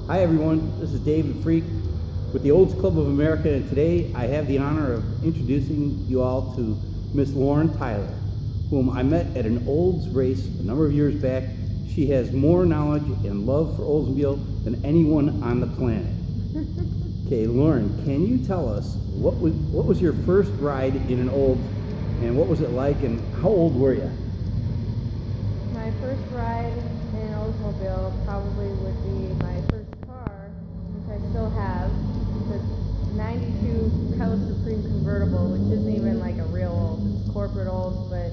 Hi everyone, this is David Freak with the Olds Club of America, and today I have the honor of introducing you all to Miss Lauren Tyler, whom I met at an Olds race a number of years back. She has more knowledge and love for Oldsmobile than anyone on the planet. Okay, Lauren, can you tell us what was your first ride in an Olds, and what was it like, and how old were you? My first ride in an Oldsmobile probably would be my first car, which I still have. It's a 92 Cutlass Supreme convertible, which isn't even like a real Olds. It's corporate Olds, but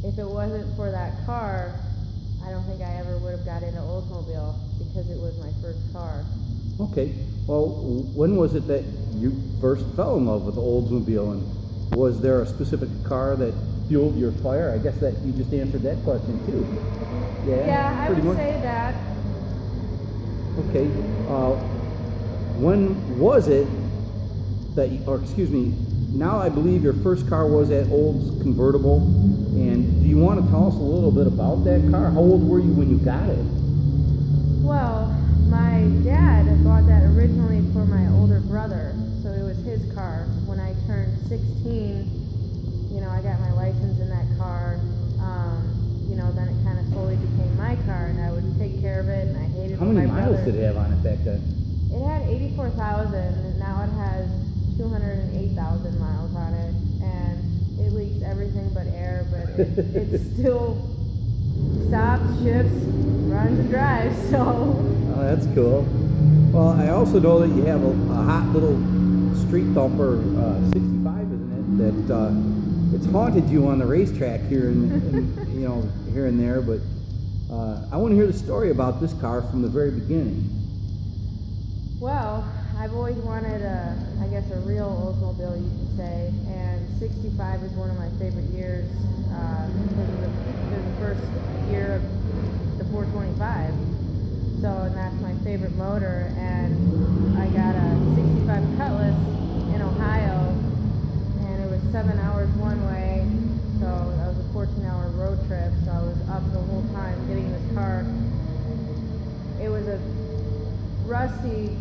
if it wasn't for that car, I don't think I ever would have got into Oldsmobile because it was my first car. Okay, well, when was it that you first fell in love with the Oldsmobile, and was there a specific car that fueled your fire? I guess that you just answered that question too. Yeah, I pretty would much. say that. Okay, when was it that, now I believe your first car was that Olds convertible, and do you want to tell us a little bit about that car? How old were you when you got it? Well, my dad had bought that originally for my older brother, so it was his car. When I turned 16, I got my license in that car. Then it kind of slowly became my car, and I would take care of it, and I hated How my many brother. miles did it have on it back then? It had 84,000, and now it has 208,000 miles on it, and it leaks everything but air, but it still stops, shifts, runs, and drives, so. Oh, that's cool. Well, I also know that you have a hot little street thumper 65, isn't it? That it's haunted you on the racetrack here here and there. But I want to hear the story about this car from the very beginning. Well, I've always wanted a real Oldsmobile, you could say, and 65 is one of my favorite years because it was the first year of the 425. And that's my favorite motor, and I got a 65 Cutlass in Ohio, and it was 7 hours one way, so that was a 14-hour road trip, so I was up the whole time getting this car. It was a rusty,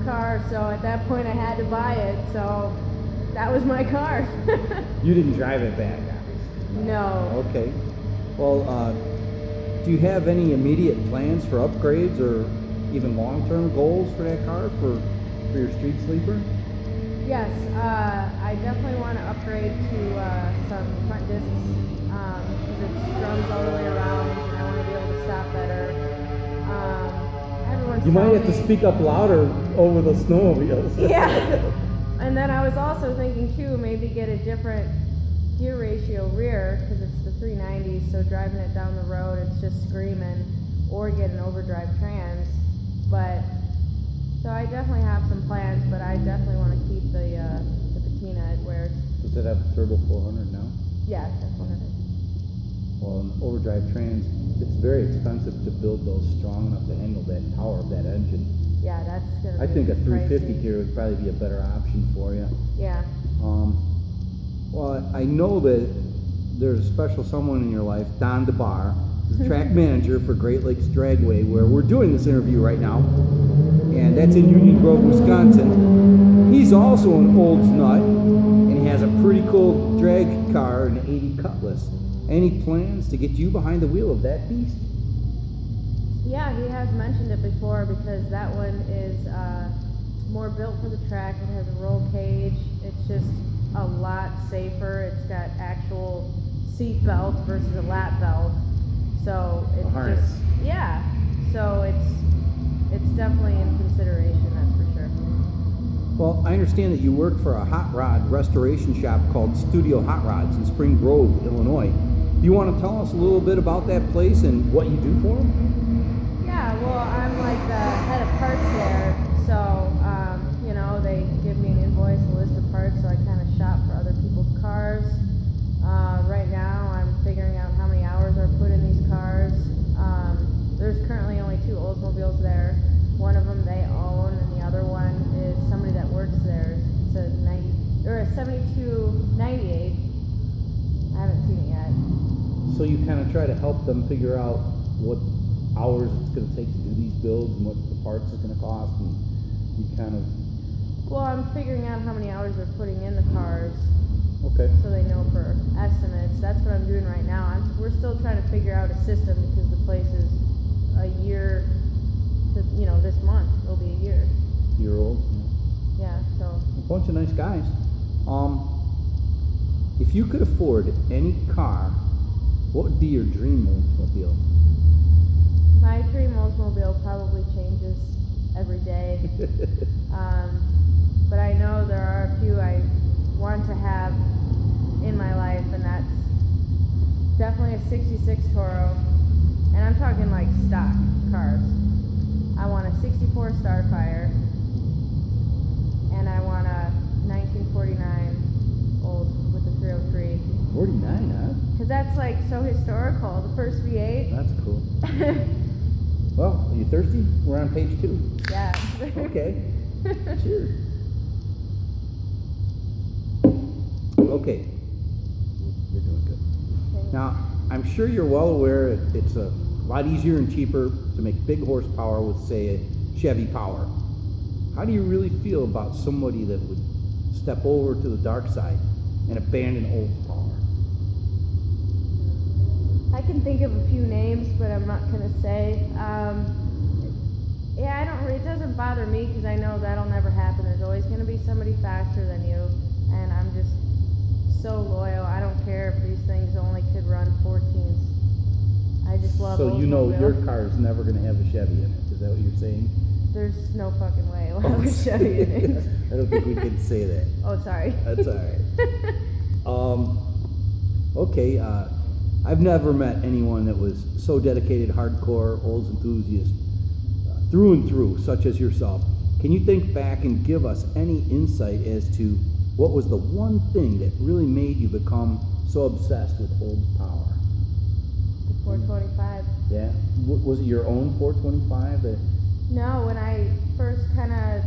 car, so at that point I had to buy it, so that was my car. You didn't drive it back, obviously. No. Okay. Well, do you have any immediate plans for upgrades or even long-term goals for that car for your street sleeper? Yes, I definitely want to upgrade to some front discs because it drums all the way around, and I want to be able to stop better. Everyone's You might telling have to me- speak up louder over the snowmobiles. Yeah, and then I was also thinking too, maybe get a different gear ratio rear because it's the 390, so driving it down the road it's just screaming, or get an overdrive trans. But so I definitely have some plans, but I definitely want to keep the patina it wears. Does it have a turbo 400 now? Yeah, it's 100. Well, an overdrive trans, it's very expensive to build those strong enough to handle that power of that engine. Yeah, that's gonna be I think a 350 pricey. gear would probably be a better option for you. Yeah. Well, I know that there's a special someone in your life, Don DeBar, the track manager for Great Lakes Dragway, where we're doing this interview right now, and that's in Union Grove, Wisconsin. He's also an Olds nut, and he has a pretty cool drag car, an 80 Cutlass. Any plans to get you behind the wheel of that beast? Yeah, he has mentioned it before because that one is more built for the track. It has a roll cage. It's just a lot safer. It's got actual seat belts versus a lap belt. So it's A harness. So it's definitely in consideration, that's for sure. Well, I understand that you work for a hot rod restoration shop called Studio Hot Rods in Spring Grove, Illinois. Do you want to tell us a little bit about that place and what you do for them? Yeah, well, I'm like the head of parts there, so they give me an invoice, a list of parts, so I kind of shop for other people's cars. Right now, I'm figuring out how many hours are put in these cars. There's currently only 2 Oldsmobiles there. One of them they own, and the other one is somebody that works there. It's a 72 98. I haven't seen it yet. So you kind of try to help them figure out what hours it's going to take to do these builds and what the parts is going to cost, and you kind of Well, I'm figuring out how many hours they're putting in the cars okay. so they know for estimates. That's what I'm doing right now. We're still trying to figure out a system because the place is a year to, this month it'll be a year. Year old. Yeah, so. A bunch of nice guys. If you could afford any car, what would be your dream Oldsmobile? My dream Oldsmobile probably changes every day. But I know there are a few I want to have in my life, and that's definitely a 66 Toro. And I'm talking like stock cars. I want a 64 Starfire, and I want a 1949 Olds with the 303. 49, huh? Because that's like so historical. The first V8. That's cool. Well, are you thirsty? We're on page 2. Yeah. Okay. Cheers. Okay. You're doing good. Thanks. Now, I'm sure you're well aware it's a lot easier and cheaper to make big horsepower with, say, a Chevy Power. How do you really feel about somebody that would step over to the dark side and abandon old power? I can think of a few names, but I'm not gonna say. Yeah, it doesn't bother me because I know that'll never happen. There's always gonna be somebody faster than you, and I'm just so loyal. I don't care if these things only could run 14s. I just love So you know Oldsmobile. your car is never going to have a Chevy in it. Is that what you're saying? There's no fucking way it'll have a Chevy in it. I don't think we can say that. Oh, sorry. That's all right. Okay. I've never met anyone that was so dedicated, hardcore, Olds enthusiast, through and through, such as yourself. Can you think back and give us any insight as to what was the one thing that really made you become so obsessed with Olds power? The 425. Yeah. Was it your own 425 that? No, when I first kind of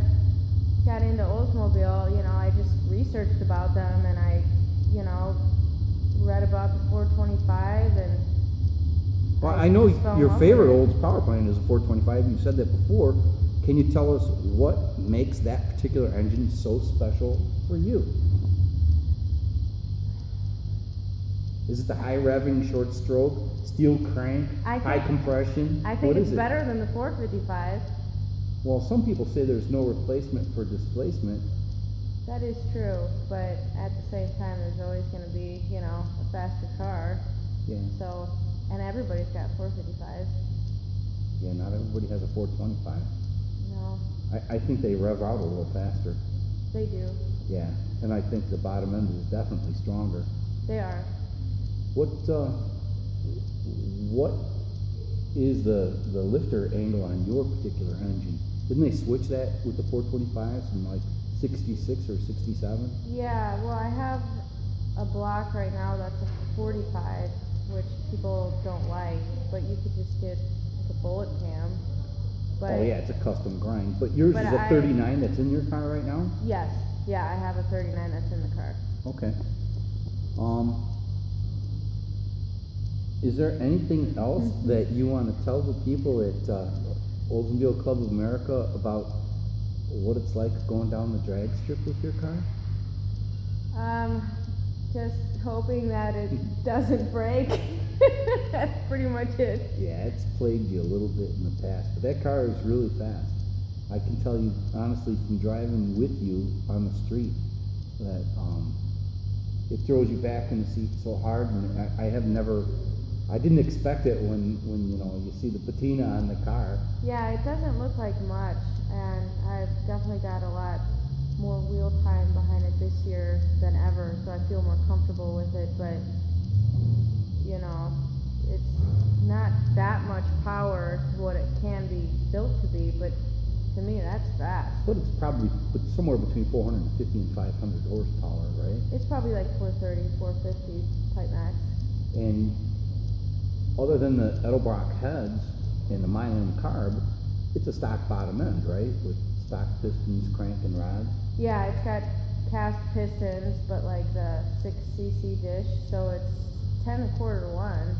got into Oldsmobile, I just researched about them, and I, read about the 425, and Well, I know just fell in your love favorite with it. Olds power plant is a 425. You said that before. Can you tell us what makes that particular engine so special for you? Is it the high revving, short stroke, steel crank, high compression? I What think is it's it? better than the 455. Well, some people say there's no replacement for displacement. That is true, but at the same time, there's always going to be, a faster car. Yeah. So, and everybody's got 455s. Yeah, not everybody has a 425. No, I think they rev out a little faster. they do. Yeah, and I think the bottom end is definitely stronger. They are. What is the lifter angle on your particular engine? Didn't they switch that with the 425s from like 66 or 67? Yeah, well, I have a block right now that's a 45, which people don't like, but you could just get like a bullet cam. But Oh yeah, it's a custom grind. But yours But is a I- 39 that's in your car right now? Yes, yeah, I have a 39 that's in the car. Okay. Is there anything else that you want to tell the people at Oldsmobile Club of America about what it's like going down the drag strip with your car? Just hoping that it doesn't break. That's pretty much it. Yeah, it's plagued you a little bit in the past, but that car is really fast. I can tell you honestly from driving with you on the street that it throws you back in the seat so hard, and I didn't expect it when you see the patina on the car. Yeah, it doesn't look like much, and I've definitely got a lot more wheel time behind it this year than ever, so I feel more comfortable with it, but it's not that much power to what it can be built to be, but to me that's fast. But it's probably somewhere between 450 and 500 horsepower, right? It's probably like 430, 450 type max. And other than the Edelbrock heads and the Milan carb, it's a stock bottom end, right? With stock pistons, crank, and rods. Yeah, it's got cast pistons, but like the 6cc dish, so it's 10 1/4 to 1.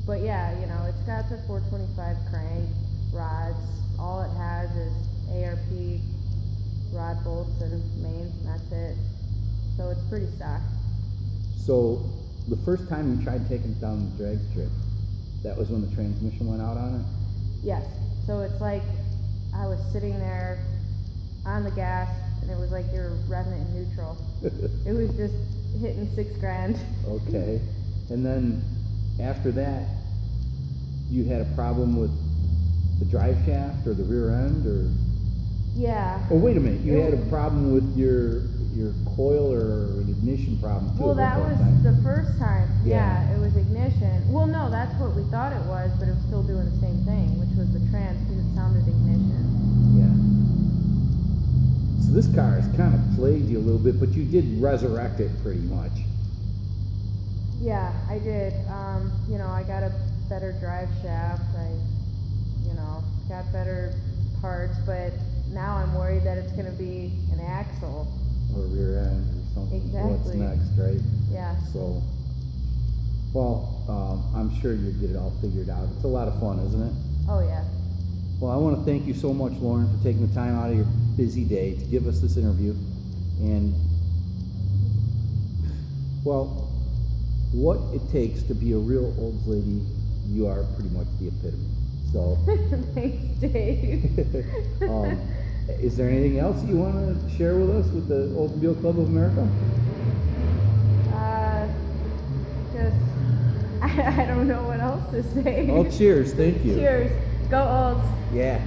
But yeah, you know, it's got the 425 crank, rods. All it has is ARP rod bolts and mains, and that's it. So it's pretty stock. So the first time you tried taking it down the drag strip, that was when the transmission went out on Yes. So it's like I was sitting there on the gas, and it was like you're revving it in neutral. it? It was just hitting $6,000. Okay. And then after that, you had a problem with the drive shaft or the rear end, or? Yeah. Oh, wait a minute. You had a problem with your coil or an ignition problem too. Well, at that one was time. the first time. Yeah. Yeah, it was ignition. Well, no, that's what we thought it was, but it was still doing the same thing, which was the trans, because it sounded ignition. Yeah. So this car has kind of plagued you a little bit, but you did resurrect it pretty much. Yeah, I did. You know, I got a better drive shaft. You know, got better parts, but now I'm worried that it's going to be an axle. Or rear end or something. What's Exactly. next, right? Yeah. So, well, I'm sure you'll get it all figured out. It's a lot of fun, isn't it? Oh, yeah. Well, I want to thank you so much, Lauren, for taking the time out of your busy day to give us this interview. And, well, what it takes to be a real Olds lady, you are pretty much the epitome. So, Thanks, Dave. is there anything else you want to share with us with the Oldsmobile Club of America? I don't know what else to say. Oh, cheers. Thank you. Cheers. Go Olds. Yeah.